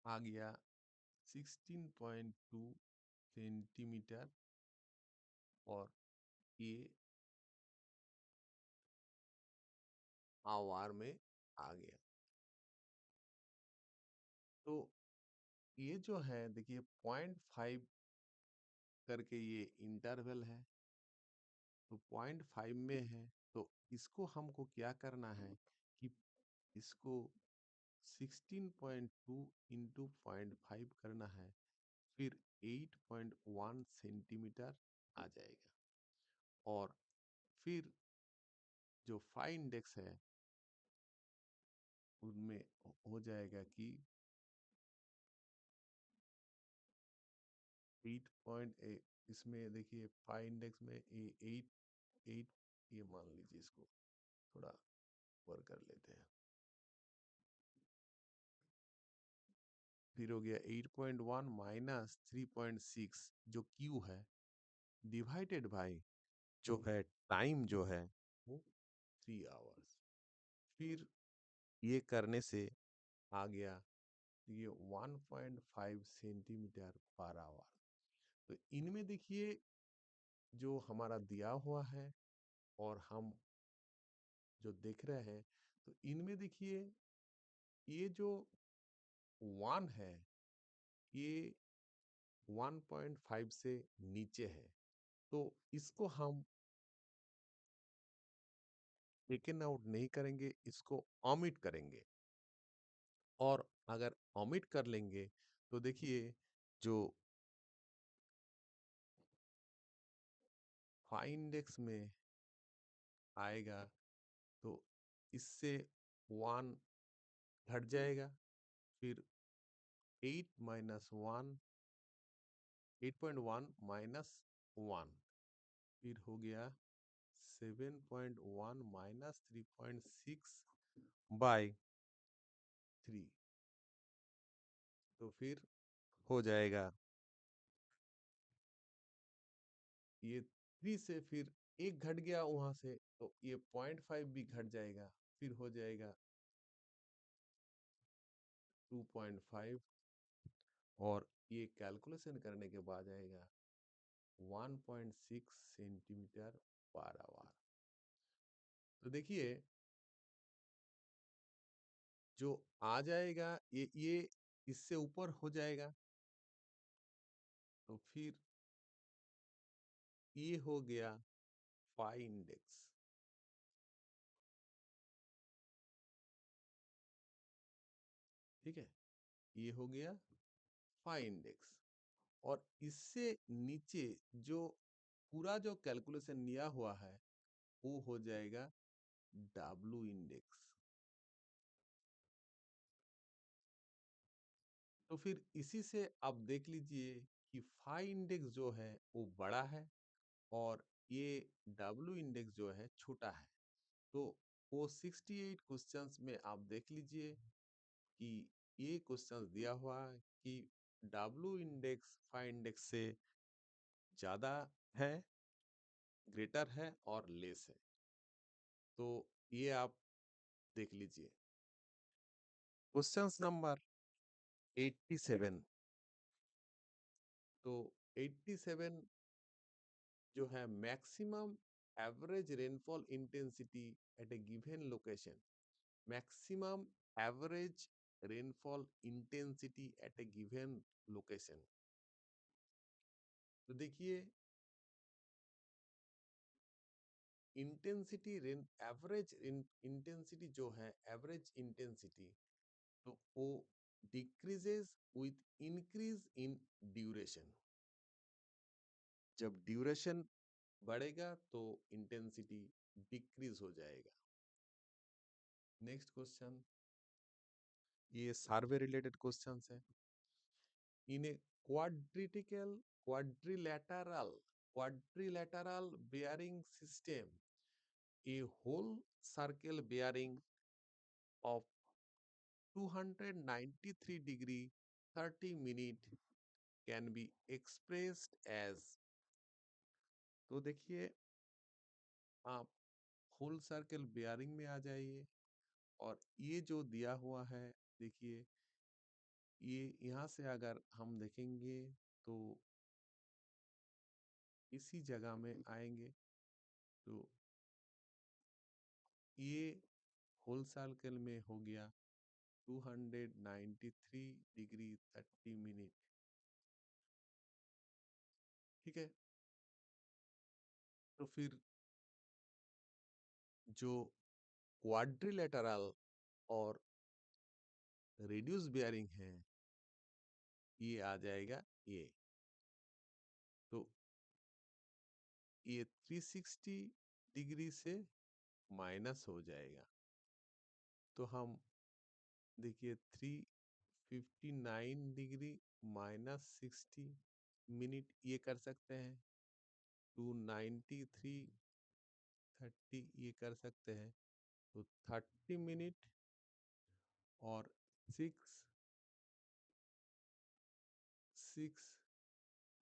आ गया 16.2 सेंटीमीटर और ये आवर में आ गया। तो ये जो है देखिए 0.5 करके ये इंटरवल है, तो 0.5 में है। तो इसको हमको क्या करना है कि इसको 16.2 इंटू 0.5 करना है, फिर 8.1 सेंटीमीटर आ जाएगा। और फिर जो फाइन इंडेक्स है उनमें हो जाएगा कि 8.8, इसमें देखिए फाइन इंडेक्स में 8 ये मान लीजिए, इसको थोड़ा ऊपर कर लेते हैं। फिर हो गया 8.1 माइनस 3.6 जो क्यू है डिवाइडेड बाई जो है टाइम जो है वो 3 आवर्स। फिर ये करने से आ गया ये 1.5 सेंटीमीटर पर आवर। तो इनमें देखिए जो हमारा दिया हुआ है और हम जो देख रहे हैं, तो इनमें देखिए ये जो 1 है ये 1.5 से नीचे है। तो इसको हम टेकन आउट नहीं करेंगे, इसको ऑमिट करेंगे। और अगर ऑमिट कर लेंगे तो देखिए जो फाइन इंडेक्स में आएगा तो इससे 1 घट जाएगा, फिर 8 - 1 -1 फिर हो गया 7.1 माइनस 3.6 बाय 3। तो फिर हो जाएगा ये 3 से फिर एक घट गया वहां से, तो ये 0.5 भी घट जाएगा, फिर हो जाएगा 2.5 और ये कैलकुलेशन करने के बाद आएगा 1.6 सेंटीमीटर पर आवर। तो देखिए जो आ जाएगा ये इससे ऊपर हो जाएगा, तो फिर ये हो गया फाई इंडेक्स। ठीक है, ये हो गया फाई इंडेक्स। और इससे नीचे जो पूरा जो कैलकुलेशन लिया हुआ है वो हो जाएगा डब्लू इंडेक्स। तो फिर इसी से आप देख लीजिए कि फाई इंडेक्स जो है वो बड़ा है और ये डब्लू इंडेक्स जो है छोटा है। तो वो 68 क्वेश्चंस में आप देख लीजिए कि ये क्वेश्चंस दिया हुआ है कि डब्लू इंडेक्स फाई इंडेक्स से ज्यादा है, ग्रेटर है और लेस है। तो ये आप देख लीजिए। Questions number 87। तो 87 जो है maximum average rainfall intensity at A given location. Maximum average rainfall intensity at A given location. तो देखिए इंटेंसिटी रेन एवरेज इंटेंसिटी जो है एवरेज इंटेंसिटी, तो वो decreases with increase in duration. जब ड्यूरेशन बढ़ेगा तो इंटेंसिटी डिक्रीज हो जाएगा। नेक्स्ट क्वेश्चन, ये सर्वे रिलेटेड क्वेश्चंस है। इन ए क्वाड्रिटिकल quadrilateral quadrilateral bearing system, a whole circle bearing of 293 degree 30 minute can be expressed as। तो देखिए आप फुल सर्कल बेयरिंग में आ जाइए और ये जो दिया हुआ है, देखिए ये यहाँ से अगर हम देखेंगे तो इसी जगह में आएंगे तो ये होल सर्कल में हो गया 293 डिग्री 30 मिनट। ठीक है, तो फिर जो क्वाड्रिलेटरल और रेड्यूस बेयरिंग है ये आ जाएगा ये। तो ये 360 डिग्री से माइनस हो जाएगा। तो हम देखिए 359 डिग्री माइनस 60 मिनट ये कर सकते हैं। 293 30 ये कर सकते हैं। तो 30 मिनट और 6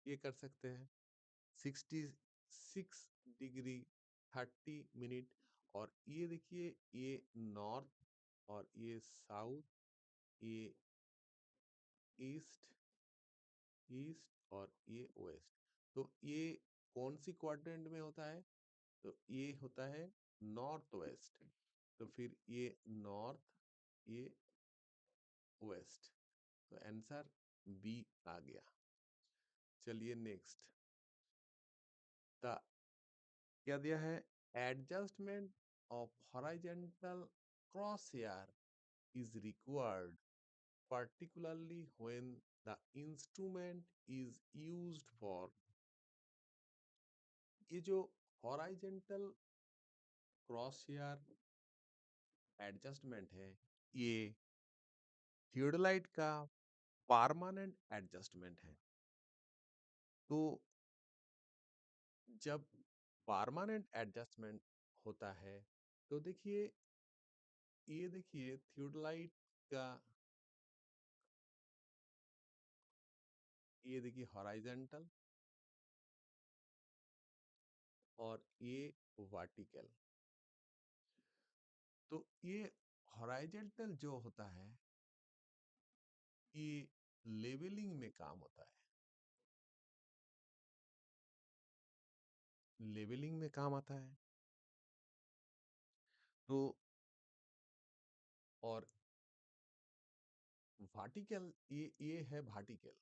ये कर सकते हैं। 66 डिग्री 30 मिनट। और ये देखिए ये नॉर्थ और ये साउथ, ये ईस्ट ईस्ट और ये वेस्ट। तो ये कौन सी क्वाड्रेंट में होता है? तो ये होता है नॉर्थ वेस्ट। तो फिर ये नॉर्थ, ये वेस्ट। तो आंसर बी आ गया। चलिए नेक्स्ट, द क्या दिया है? Adjustment of horizontal cross hair is required particularly when the instrument is used for। ये जो हॉरिजॉन्टल क्रॉस हेयर एडजस्टमेंट है ये थियोडोलाइट का परमानेंट एडजस्टमेंट है। तो जब परमानेंट एडजस्टमेंट होता है तो देखिए ये देखिए थियोडोलाइट का, ये देखिए हॉरिजॉन्टल और ये वर्टिकल। तो ये हॉरिजॉन्टल जो होता है ये लेवलिंग में काम होता है, लेवलिंग में काम आता है। तो और वर्टिकल ये है वर्टिकल,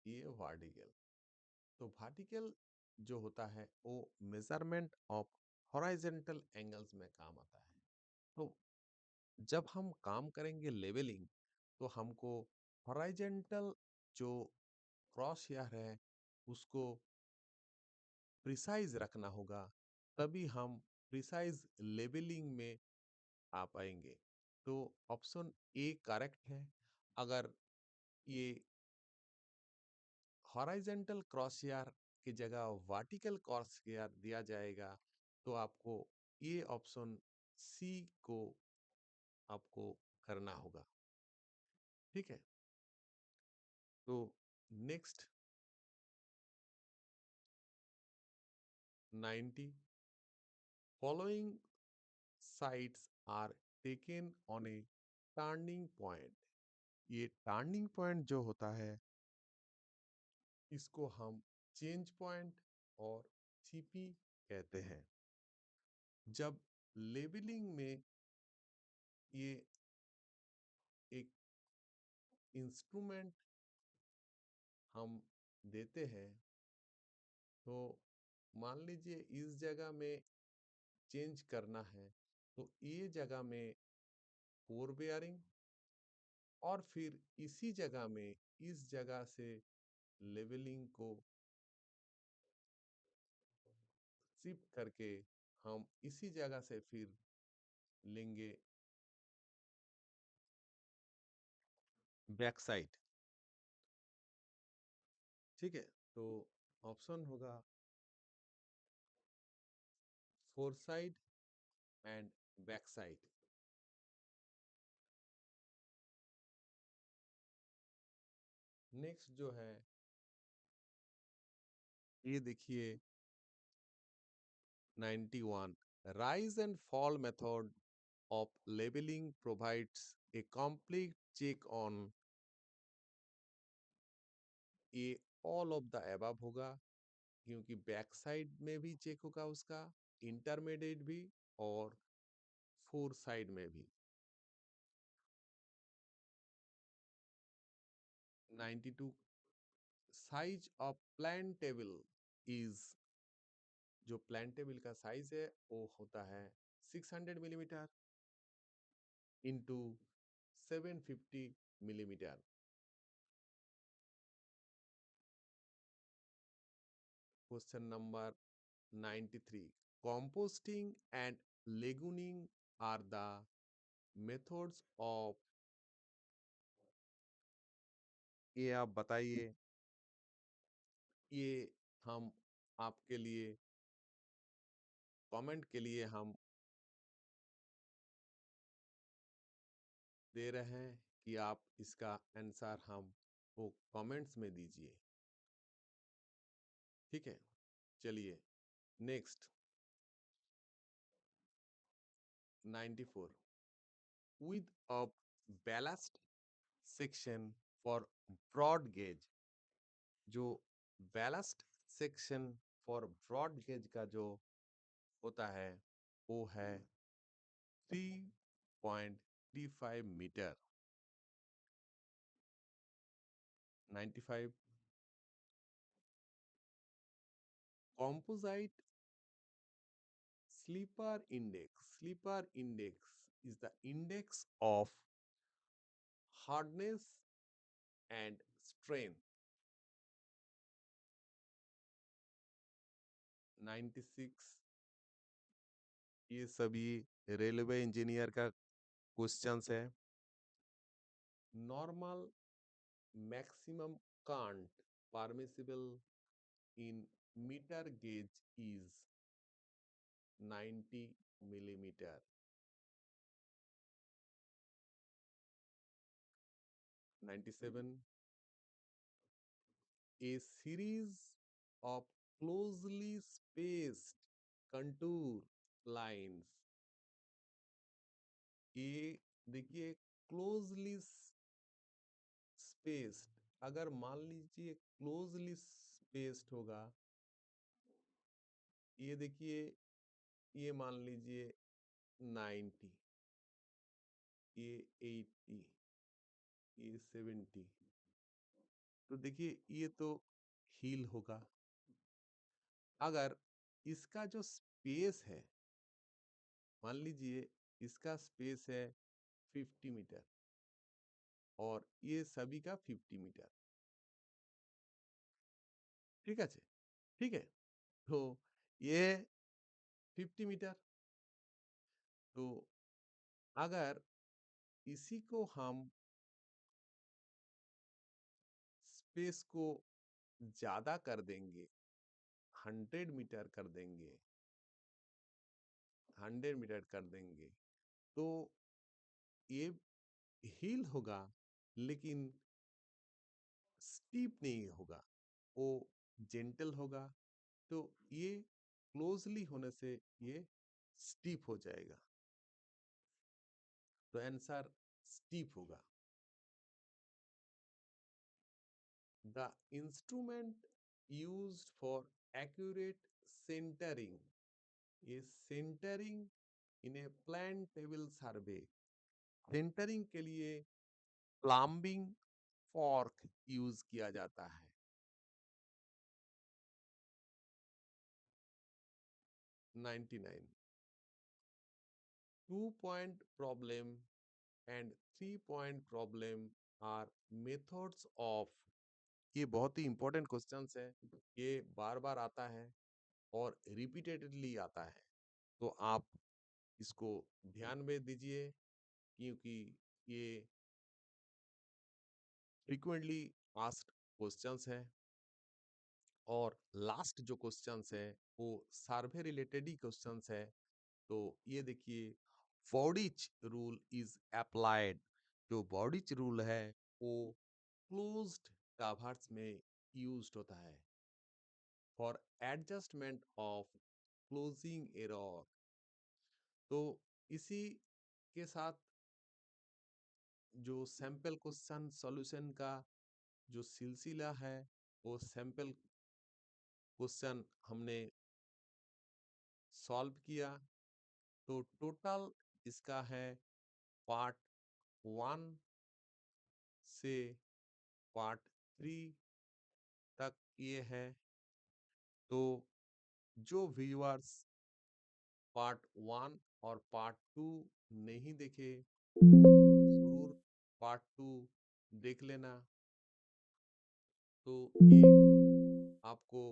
ये वर्टिकल। तो वर्टिकल जो होता है वो मेजरमेंट ऑफ हॉरिजॉन्टल एंगल्स में काम आता है। तो जब हम काम करेंगे लेवलिंग, तो हमको हॉरिजॉन्टल जो क्रॉस हेयर है उसको प्रिसाइज रखना होगा, तभी हम प्रिसाइज लेवलिंग में आ पाएंगे। तो ऑप्शन ए करेक्ट है। अगर ये हॉरिजॉन्टल क्रॉस हेयर की जगह वर्टिकल क्रॉस हेयर दिया जाएगा, तो आपको ये ऑप्शन सी को आपको करना होगा। ठीक है। तो next 90, following sights are taken on a turning point. ये टर्निंग पॉइंट जो होता है इसको हम चेंज पॉइंट और सीपी कहते हैं। जब लेबलिंग में ये एक इंस्ट्रूमेंट हम देते हैं, तो मान लीजिए इस जगह में चेंज करना है, तो ये जगह में फोर बेयरिंग, और फिर इसी जगह में इस जगह से लेवलिंग को शिफ्ट करके हम इसी जगह से फिर लेंगे बैक साइड। ठीक है। तो ऑप्शन होगा four side and back side. Next जो है ये देखिए 91, rise and fall method of labeling provides a complete check on, ये all of the above होगा, क्योंकि बैक साइड में भी चेक होगा उसका, इंटरमीडिएट भी और फोर साइड में भी। 92, size of plan table is, जो प्लान टेबल का साइज है वो होता है 600 millimetre into 750 millimetre. Question number 93, composting and legooning are the methods of, ये आप बताइए। ये हम आपके लिए कमेंट के लिए हम दे रहे हैं कि आप इसका आंसर हम वो कमेंट्स में दीजिए। ठीक है। चलिए next 94, with a ballast section for broad gauge, जो ballast section for broad gauge का जो होता है वो है 3.35 metre. 95, composite sleeper index is the index of hardness and strength। 96, ये सभी रेलवे इंजीनियर का क्वेश्चंस है। Normal maximum can't permissible in meter gauge is 90 millimeter। 97, a series of closely spaced contour lines, ये देखिए क्लोजली स्पेस्ड, अगर मान लीजिए closely spaced होगा, ये देखिए, ये मान लीजिए 90, ये 80, ये 70, तो देखिए ये तो हील होगा। अगर इसका जो स्पेस है, मान लीजिए इसका स्पेस है 50 मीटर और ये सभी का 50 मीटर, ठीक है? ठीक है, तो ये 50 मीटर, तो अगर इसी को हम स्पेस को ज्यादा कर देंगे, 100 मीटर कर देंगे, 100 मीटर कर देंगे, तो ये हिल होगा लेकिन स्टीप नहीं होगा, वो जेंटल होगा। तो ये क्लोजली होने से ये स्टीप हो जाएगा, तो आंसर स्टीप होगा। The instrument used for accurate centering is centering in a plan table survey। Centering के लिए प्लम्बिंग फॉर्क यूज किया जाता है। 99 2 point problem and 3 point problem are methods of। ये बहुत ही इंपॉर्टेंट क्वेश्चंस है, ये बार बार आता है और रिपीटेडली आता है, तो आप इसको ध्यान में दीजिए क्योंकि ये फ्रीक्वेंटली आस्क्ड क्वेश्चंस है। और लास्ट जो क्वेश्चंस है वो सर्वे रिलेटेड ही क्वेश्चंस है। तो ये देखिए, बॉडिच रूल इज अप्लाइड। जो बॉडिच रूल है वो क्लोज्ड कवर्स में यूज्ड होता है for adjustment of closing error. तो इसी के साथ जो सैंपल क्वेश्चन सॉल्यूशन का जो सिलसिला है, वो सैंपल क्वेश्चन हमने सॉल्व किया। तो टोटल इसका है पार्ट 1 से पार्ट 3 तक ये है। तो जो व्यूअर्स पार्ट 1 और पार्ट 2 नहीं देखे, जरूर पार्ट 2 देख लेना, तो ये आपको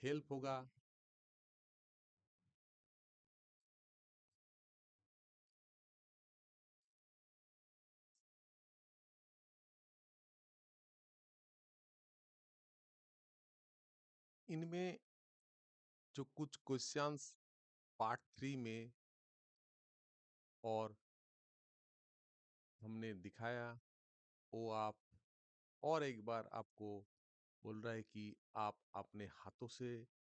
हेल्प होगा। इनमें जो कुछ क्वेश्चंस पार्ट 3 में और हमने दिखाया, वो आप और एक बार आपको बोल रहा है कि आप अपने हाथों से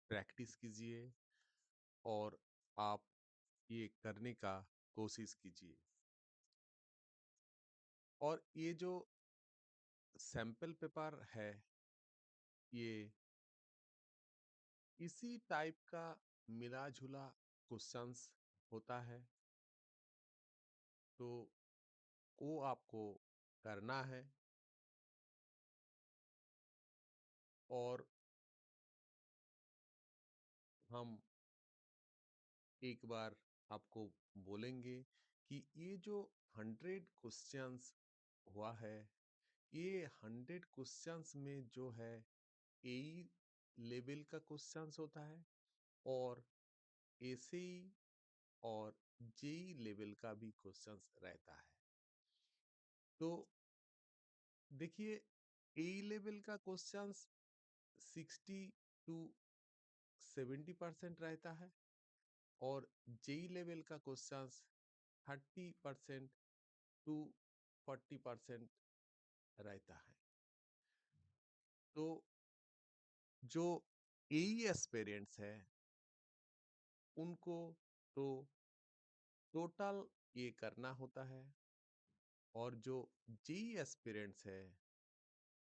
प्रैक्टिस कीजिए और आप ये करने का कोशिश कीजिए। और ये जो सैंपल पेपर है, ये इसी टाइप का मिला जुला क्वेश्चंस होता है, तो वो आपको करना है। और हम एक बार आपको बोलेंगे कि ये जो 100 क्वेश्चंस हुआ है, ये 100 क्वेश्चंस में जो है ए लेवल का क्वेश्चंस होता है और एसई और जेई लेवल का भी क्वेश्चंस रहता है। तो देखिए, ए लेवल का क्वेश्चंस 60 to 70% रहता है और जेई लेवल का क्वेश्चंस 30% to 40% रहता है। तो जो एई एस्पिरेंट्स है उनको तो टोटल ये करना होता है, और जो जेई एस्पिरेंट्स है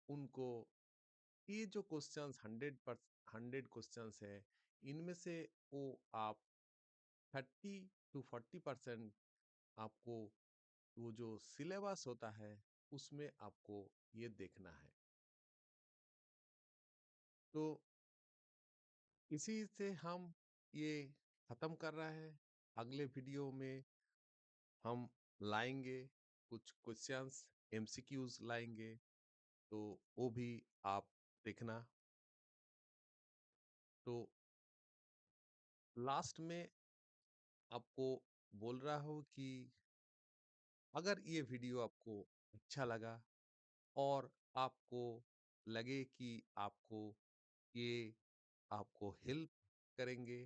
उनको ये जो क्वेश्चंस 100 क्वेश्चंस है, इनमें से वो आप 30 to 40% आपको वो जो सिलेबस होता है उसमें आपको ये देखना है। तो इसी से हम ये खत्म कर रहे हैं। अगले वीडियो में हम लाएंगे कुछ क्वेश्चंस, एमसीक्यूज लाएंगे, तो वो भी आप देखना। तो लास्ट में आपको बोल रहा हूँ कि अगर ये वीडियो आपको अच्छा लगा और आपको लगे कि आपको ये आपको हेल्प करेंगे,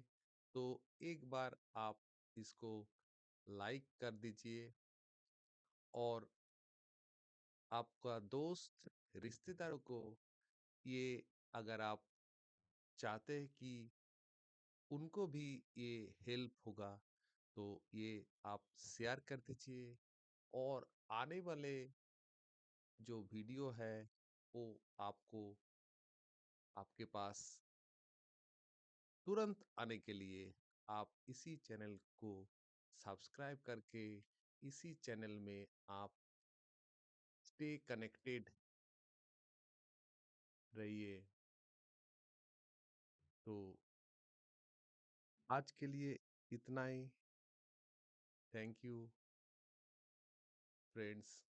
तो एक बार आप इसको लाइक कर दीजिए। और आपका दोस्त, रिश्तेदारों को ये, अगर आप चाहते हैं कि उनको भी ये हेल्प होगा, तो ये आप शेयर कर दीजिए। और आने वाले जो वीडियो है वो आपको आपके पास तुरंत आने के लिए आप इसी चैनल को सब्सक्राइब करके इसी चैनल में आप स्टे कनेक्टेड रहिए। तो आज के लिए इतना ही। Thank you friends.